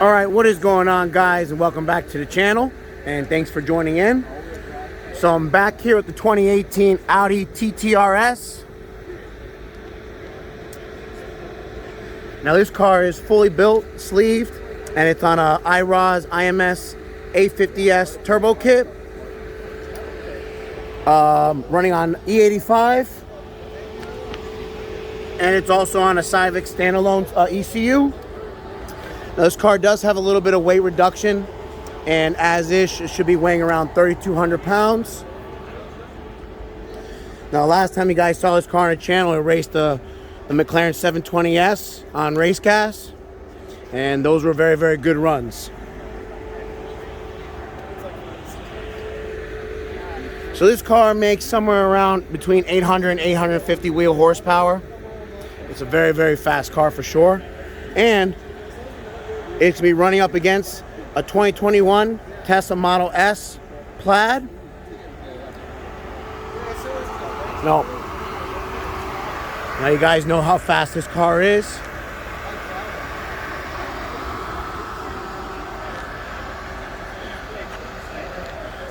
All right, what is going on, guys, and welcome back to the channel, and thanks for joining in. So I'm back here with the 2018 Audi TTRS. Now this car is fully built, sleeved, and it's on a Iroz IMS850 turbo kit, running on E85, and it's also on a Syvecs Standalone ECU. Now this car does have a little bit of weight reduction, and as is, it should be weighing around 3,200 pounds. Now last time you guys saw this car on the channel, it raced the McLaren 720S on racecast, and those were very, very good runs. So this car makes somewhere around between 800 and 850 wheel horsepower. It's a very, very fast car for sure, and it's going to be running up against a 2021 Tesla Model S Plaid. Now you guys know how fast this car is.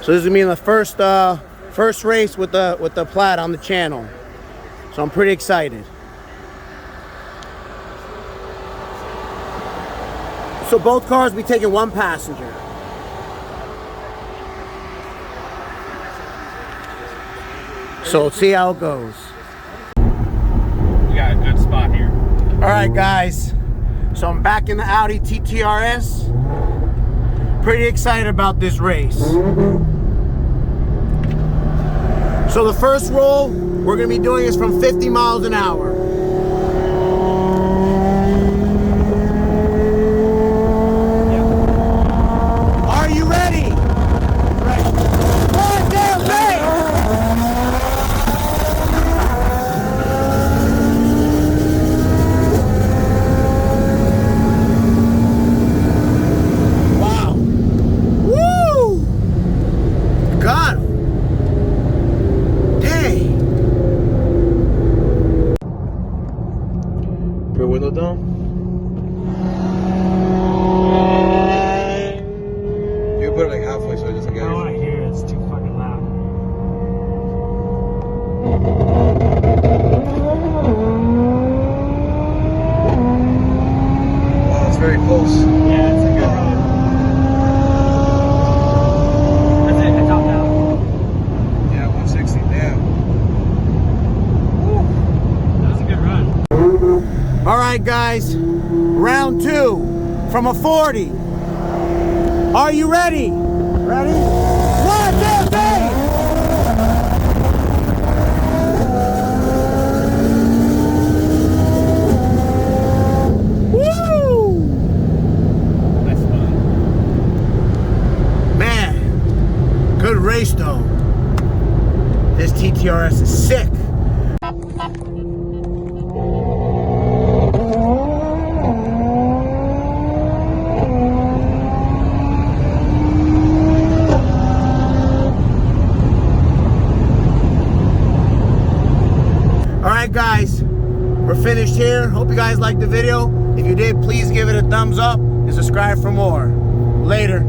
So this is going to be in the first race with the Plaid on the channel. So I'm pretty excited. So both cars will be taking one passenger. So let's see how it goes. We got a good spot here. All right, guys. So I'm back in the Audi TTRS. Pretty excited about this race. So the first roll we're going to be doing is from 50 miles an hour. Window down. You put it like halfway so it doesn't get. I don't want to hear it. It's too fucking loud. Wow, it's very close. Yeah, it's a good run. That's it. I topped out. Yeah, 160. Damn. Woo. That was a good run. All right, guys, round two from a 40. Are you ready? Ready? 1, 2, 3. Woo! Nice fun. Man, good race though. This TTRS is sick. Alright guys, we're finished here. Hope you guys liked the video. If you did, please give it a thumbs up and subscribe for more. Later.